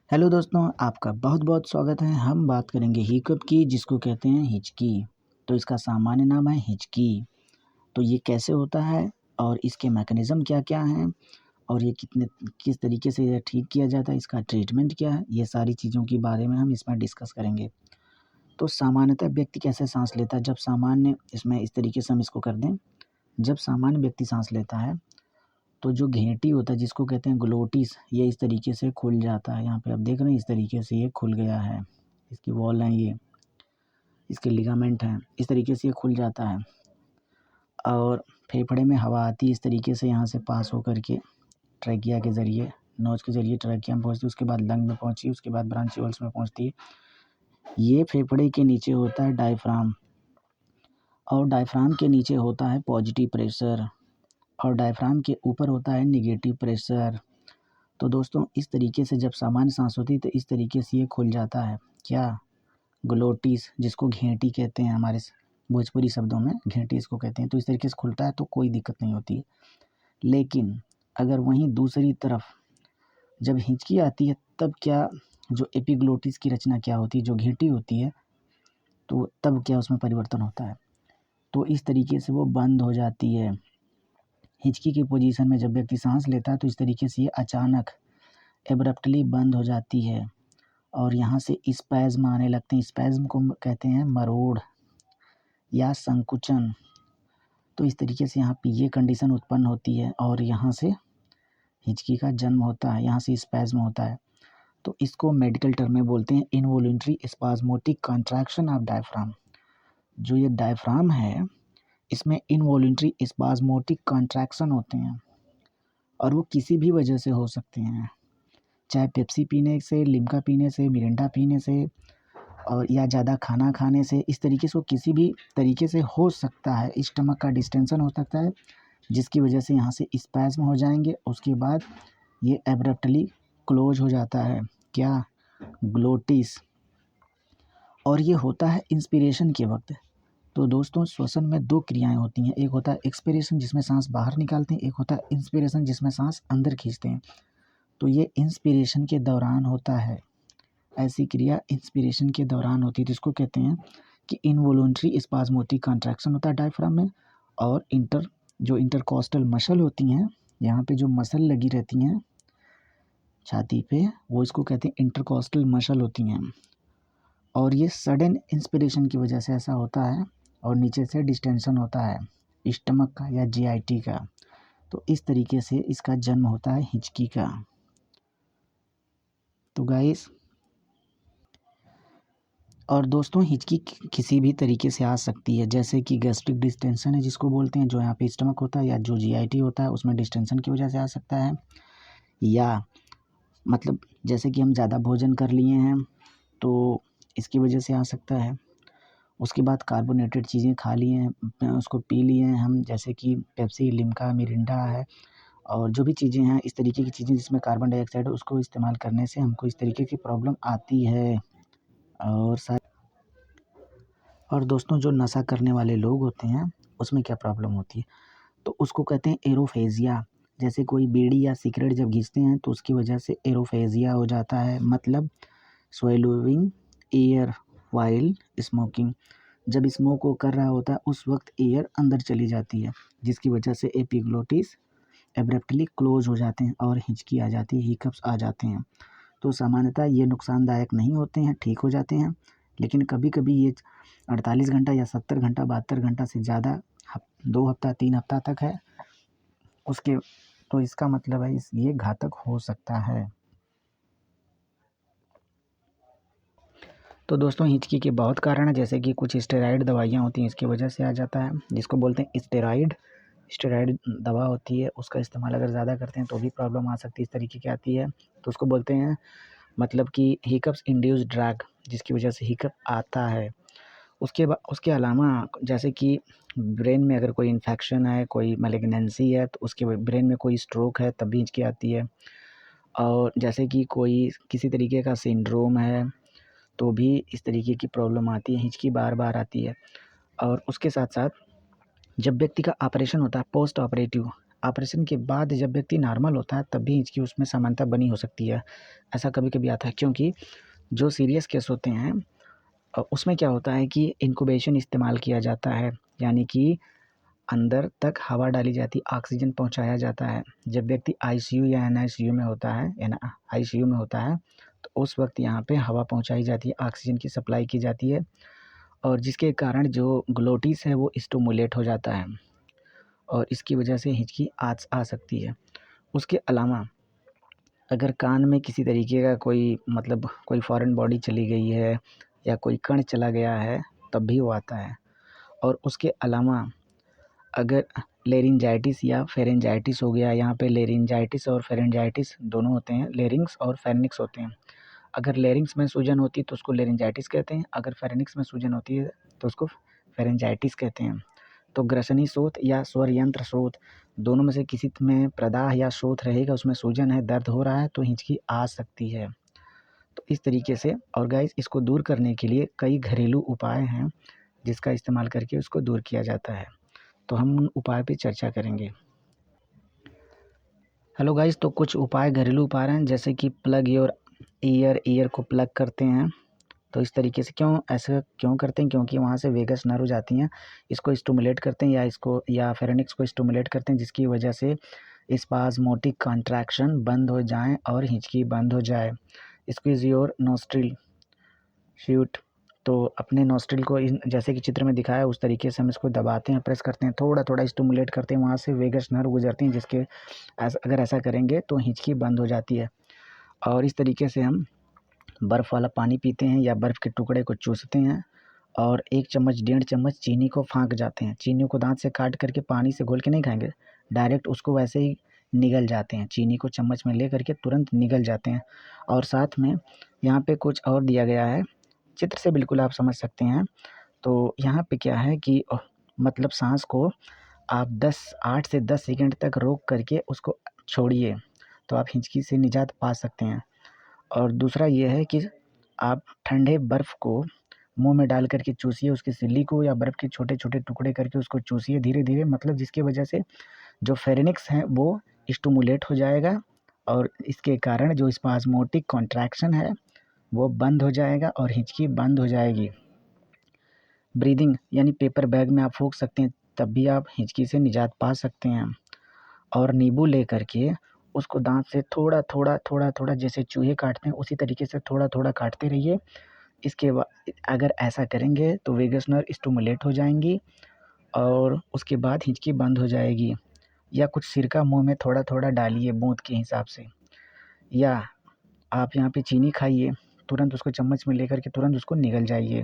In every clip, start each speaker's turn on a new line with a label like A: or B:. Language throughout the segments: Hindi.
A: हेलो दोस्तों, आपका बहुत बहुत स्वागत है। हम बात करेंगे हिकअप की, जिसको कहते हैं हिचकी। तो इसका सामान्य नाम है हिचकी। तो ये कैसे होता है और इसके मैकेनिज़्म क्या-क्या हैं और ये किस तरीके से ये ठीक किया जाता है, इसका ट्रीटमेंट क्या है, ये सारी चीज़ों के बारे में हम इसमें डिस्कस करेंगे। तो सामान्यतः व्यक्ति कैसे साँस लेता है, जब सामान्य इसमें इस तरीके से हम इसको कर दें, जब सामान्य व्यक्ति साँस लेता है तो जो घेंटी होता है जिसको कहते हैं ग्लोटिस, ये इस तरीके से खुल जाता है। यहाँ पे आप देख रहे हैं इस तरीके से ये खुल गया है। इसकी वॉल हैं ये, इसके लिगामेंट हैं, इस तरीके से ये खुल जाता है और फेफड़े में हवा आती है इस तरीके से यहाँ से पास होकर के ट्रैकिया के ज़रिए, नोज़ के ज़रिए ट्रैकिया में पहुँचती है, उसके बाद लंग में पहुँची, उसके बाद ब्रांचियोल्स में पहुँचती है। ये फेफड़े के नीचे होता है डायफ्राम और डायफ्राम के नीचे होता है पॉजिटिव प्रेशर और डायफ्राम के ऊपर होता है नेगेटिव प्रेशर। तो दोस्तों इस तरीके से जब सामान्य सांस होती है तो इस तरीके से ये खुल जाता है। क्या? ग्लोटिस, जिसको घेंटी कहते हैं, हमारे भोजपुरी शब्दों में घेंटी इसको कहते हैं। तो इस तरीके से खुलता है तो कोई दिक्कत नहीं होती है। लेकिन अगर वहीं दूसरी तरफ जब हिचकी आती है तब क्या, जो एपिग्लोटिस की रचना क्या होती है, जो घेंटी होती है, तो तब क्या उसमें परिवर्तन होता है। तो इस तरीके से वो बंद हो जाती है। हिचकी की पोजीशन में जब व्यक्ति सांस लेता है तो इस तरीके से ये अचानक एब्रप्टली बंद हो जाती है और यहाँ से स्पैज़्म आने लगते हैं। स्पैज़्म को कहते हैं मरोड़ या संकुचन। तो इस तरीके से यहाँ पे ये कंडीशन उत्पन्न होती है और यहाँ से हिचकी का जन्म होता है, यहाँ से स्पैज़्म होता है। तो इसको मेडिकल टर्म में बोलते हैं इनवॉलंटरी स्पाज़मोटिक कॉन्ट्रैक्शन ऑफ डायफ्राम। जो ये डायफ्राम है, इसमें इनवॉलंटरी स्पाज़मोटिक कॉन्ट्रैक्शन होते हैं और वो किसी भी वजह से हो सकते हैं। चाहे पेप्सी पीने से, लिम्का पीने से, मिरिंडा पीने से और या ज़्यादा खाना खाने से, इस तरीके से वो किसी भी तरीके से हो सकता है। स्टमक का डिस्टेंशन हो सकता है जिसकी वजह से यहाँ से स्पैज़्म हो जाएँगे। उसके बाद ये एब्रप्टली क्लोज़ हो जाता है। क्या? ग्लोटिस। और ये होता है इंस्पिरेशन के वक़्त। तो दोस्तों श्वसन में 2 क्रियाएँ होती हैं। एक होता है एक्सपिरेशन जिसमें साँस बाहर निकालते हैं, एक होता है इंस्पिरेशन जिसमें साँस अंदर खींचते हैं। तो ये इंस्पिरेशन के दौरान होता है। ऐसी क्रिया इंस्पिरेशन के दौरान होती है, तो इसको कहते हैं कि इनवॉलंटरी स्पाज़मोटिक कॉन्ट्रैक्शन होता है डायफ्राम में। और जो इंटरकॉस्टल मसल होती हैं, यहाँ पे जो मसल लगी रहती हैं छाती पे, वो इसको कहते हैं इंटरकॉस्टल मसल होती हैं। और ये सडन इंस्पिरेशन की वजह से ऐसा होता है और नीचे से डिस्टेंशन होता है स्टमक का या जीआईटी का। तो इस तरीके से इसका जन्म होता है हिचकी का। तो गाइस, और दोस्तों हिचकी किसी भी तरीके से आ सकती है, जैसे कि गैस्ट्रिक डिस्टेंशन है जिसको बोलते हैं, जो यहाँ पे स्टमक होता है या जो जीआईटी होता है उसमें डिस्टेंशन की वजह से आ सकता है। या मतलब जैसे कि हम ज़्यादा भोजन कर लिए हैं तो इसकी वजह से आ सकता है। उसके बाद कार्बोनेटेड चीज़ें खा लिए हैं, उसको पी लिए हैं हम, जैसे कि पेप्सी, लिम्का, मिरिंडा है और जो भी चीज़ें हैं, इस तरीके की चीज़ें जिसमें कार्बन डाइऑक्साइड है, उसको इस्तेमाल करने से हमको इस तरीके की प्रॉब्लम आती है। और दोस्तों जो नशा करने वाले लोग होते हैं उसमें क्या प्रॉब्लम होती है, तो उसको कहते हैं एरोफेजिया। जैसे कोई बीड़ी या सिगरेट जब घिसते हैं तो उसकी वजह से एरोफेजिया हो जाता है, मतलब स्वैलोइंग एयर वाइल स्मोकिंग। जब स्मोक वो कर रहा होता है उस वक्त एयर अंदर चली जाती है, जिसकी वजह से एपिग्लोटिस एब्रप्टली क्लोज हो जाते हैं और हिचकी आ जाती है, हिकअप्स आ जाते हैं। तो सामान्यतः ये नुकसानदायक नहीं होते हैं, ठीक हो जाते हैं। लेकिन कभी-कभी ये 48 घंटा या 70 घंटा, 72 घंटा से ज़्यादा 2 हफ्ता, 3 हफ्ता तक है उसके, तो इसका मतलब है ये घातक हो सकता है। तो दोस्तों हिचकी के बहुत कारण हैं, जैसे कि कुछ स्टेरॉइड दवाइयाँ होती हैं इसकी वजह से आ जाता है, जिसको बोलते हैं स्टेरॉइड दवा होती है, उसका इस्तेमाल अगर ज़्यादा करते हैं तो भी प्रॉब्लम आ सकती है, इस तरीके की आती है। तो उसको बोलते हैं मतलब कि हिकअप्स इंड्यूस्ड ड्रग, जिसकी वजह से हिकअप आता है। उसके अलावा जैसे कि ब्रेन में अगर कोई इन्फेक्शन है, कोई मैलिग्नेंसी है, तो उसके ब्रेन में कोई स्ट्रोक है तब भी हिचकी आती है। और जैसे कि कोई किसी तरीके का सिंड्रोम है तो भी इस तरीके की प्रॉब्लम आती है, हिचकी बार-बार आती है। और उसके साथ-साथ जब व्यक्ति का ऑपरेशन होता है, पोस्ट ऑपरेटिव ऑपरेशन के बाद जब व्यक्ति नॉर्मल होता है तब भी हिचकी उसमें समानता बनी हो सकती है। ऐसा कभी-कभी आता है, क्योंकि जो सीरियस केस होते हैं उसमें क्या होता है कि इंक्यूबेशन इस्तेमाल किया जाता है, यानी कि अंदर तक हवा डाली जाती है, ऑक्सीजन पहुँचाया जाता है। जब व्यक्ति आईसीयू या एनआईसीयू में होता है, आईसीयू में होता है, तो उस वक़्त यहाँ पे हवा पहुँचाई जाती है, ऑक्सीजन की सप्लाई की जाती है, और जिसके कारण जो ग्लोटिस है वो स्टिमुलेट हो जाता है और इसकी वजह से हिचकी आ सकती है। उसके अलावा अगर कान में किसी तरीके का कोई फ़ॉरेन बॉडी चली गई है या कोई कण चला गया है तब भी वो आता है। और उसके अलावा अगर लेरिंजाइटिस या फेरेंजाइटिस हो गया, यहाँ पे लेरिंजाइटिस और फेरेंजाइटिस दोनों होते हैं, लेरिंक्स और फेरिंक्स होते हैं। अगर लेरिंक्स में सूजन होती है तो उसको लेरिंजाइटिस कहते हैं, अगर फेरिंक्स में सूजन होती है तो उसको फेरेंजाइटिस कहते हैं। तो ग्रसनी स्रोत या स्वर यंत्र स्रोत दोनों में से किसी में प्रदाह या स्रोत रहेगा, उसमें सूजन है, दर्द हो रहा है तो हिचकी आ सकती है। तो इस तरीके से, और गाइस इसको दूर करने के लिए कई घरेलू उपाय हैं जिसका इस्तेमाल करके उसको दूर किया जाता है। तो हम उन उपाय पे चर्चा करेंगे। हेलो गाइस, तो कुछ उपाय, घरेलू उपाय हैं, जैसे कि प्लग योर ईयर को प्लग करते हैं। तो इस तरीके से ऐसा क्यों करते हैं, क्योंकि वहाँ से वेगस नर्व जाती हैं, इसको स्टिमुलेट करते हैं या फेरेनिक्स को स्टिमुलेट करते हैं, जिसकी वजह से स्पाज़मोटिक कॉन्ट्रैक्शन बंद हो जाएं और हिचकी बंद हो जाए। स्क्वीज़ योर नोस्ट्रिल शूट, तो अपने नोस्ट्रिल को जैसे कि चित्र में दिखाया उस तरीके से हम इसको दबाते हैं, प्रेस करते हैं, थोड़ा थोड़ा स्टिमुलेट करते हैं, वहाँ से वेगस नर्व गुजरती हैं, जिसके अगर ऐसा करेंगे तो हिचकी बंद हो जाती है। और इस तरीके से हम बर्फ़ वाला पानी पीते हैं या बर्फ़ के टुकड़े को चूसते हैं और 1 चम्मच 1.5 चम्मच चीनी को फाँक जाते हैं। चीनी को दाँत से काट करके पानी से घोल के नहीं खाएँगे, डायरेक्ट उसको वैसे ही निगल जाते हैं। चीनी को चम्मच में ले करके तुरंत निगल जाते हैं। और साथ में यहाँ पे कुछ और दिया गया है, चित्र से बिल्कुल आप समझ सकते हैं। तो यहाँ पे क्या है कि मतलब साँस को आप 8 से 10 सेकंड तक रोक करके उसको छोड़िए, तो आप हिचकी से निजात पा सकते हैं। और दूसरा ये है कि आप ठंडे बर्फ़ को मुँह में डाल कर के चूसिए, उसकी सिल्ली को, या बर्फ़ के छोटे-छोटे टुकड़े करके उसको चूसिए धीरे-धीरे, मतलब जिसकी वजह से जो फेरिंक्स है वो स्टिमुलेट हो जाएगा और इसके कारण जो स्पाज़मोटिक कॉन्ट्रैक्शन है वो बंद हो जाएगा और हिचकी बंद हो जाएगी। ब्रीदिंग यानी पेपर बैग में आप फूँक सकते हैं, तब भी आप हिचकी से निजात पा सकते हैं। और नींबू लेकर के उसको दाँत से थोड़ा-थोड़ा जैसे चूहे काटते हैं उसी तरीके से थोड़ा-थोड़ा काटते रहिए। इसके बाद अगर ऐसा करेंगे तो वेगस नर्व स्टिमुलेट हो जाएँगी और उसके बाद हिचकी बंद हो जाएगी। या कुछ सिरका मुँह में थोड़ा-थोड़ा डालिए बूँद के हिसाब से, या आप यहाँ पे चीनी खाइए, तुरंत उसको चम्मच में लेकर के तुरंत उसको निगल जाइए।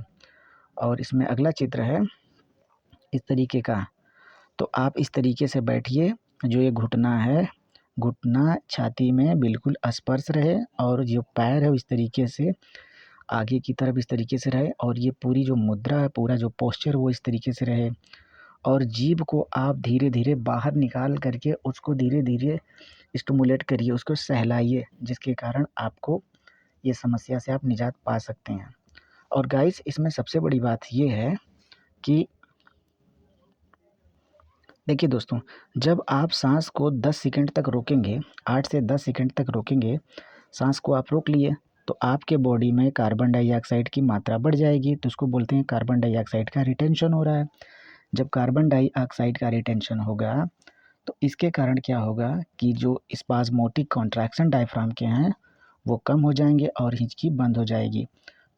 A: और इसमें अगला चित्र है इस तरीके का, तो आप इस तरीके से बैठिए, जो ये घुटना है, घुटना छाती में बिल्कुल स्पर्श रहे और जो पैर है वो इस तरीके से आगे की तरफ इस तरीके से रहे और ये पूरी जो मुद्रा है, पूरा जो पोस्चर वो इस तरीके से रहे। और जीभ को आप धीरे-धीरे बाहर निकाल करके उसको धीरे-धीरे स्टिमुलेट करिए, उसको सहलाइए, जिसके कारण आपको ये समस्या से आप निजात पा सकते हैं। और गाइस इसमें सबसे बड़ी बात ये है कि देखिए दोस्तों, जब आप साँस को 10 सेकंड तक रोकेंगे, 8 से 10 सेकंड तक रोकेंगे, साँस को आप रोक लिए, तो आपके बॉडी में कार्बन डाइऑक्साइड की मात्रा बढ़ जाएगी, तो उसको बोलते हैं कार्बन डाइऑक्साइड का रिटेंशन हो रहा है। जब कार्बन डाइऑक्साइड का रिटेंशन होगा, तो इसके कारण क्या होगा कि जो स्पाज़मोटिक कॉन्ट्रैक्शन डायफ्राम के हैं, वो कम हो जाएँगे और हिचकी बंद हो जाएगी।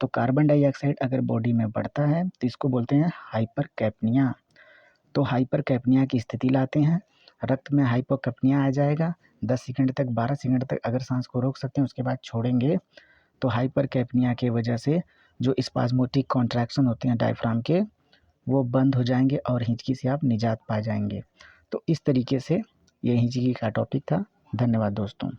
A: तो कार्बन डाइऑक्साइड अगर बॉडी में बढ़ता है, तो इसको बोलते हैं हाइपरकैप्निया। तो हाइपरकैप्निया की स्थिति लाते हैं, रक्त में हाइपोकैप्निया आ जाएगा। 10 सेकंड तक, 12 सेकंड तक अगर साँस को रोक सकते हैं, उसके बाद छोड़ेंगे, तो हाइपरकैप्निया की वजह से जो स्पाज़मोटिक कॉन्ट्रैक्शन होते हैं डायफ्राम के, वो बंद हो जाएँगे और हिचकी से आप निजात पा जाएँगे। तो इस तरीके से ये हिचकी का टॉपिक था। धन्यवाद दोस्तों।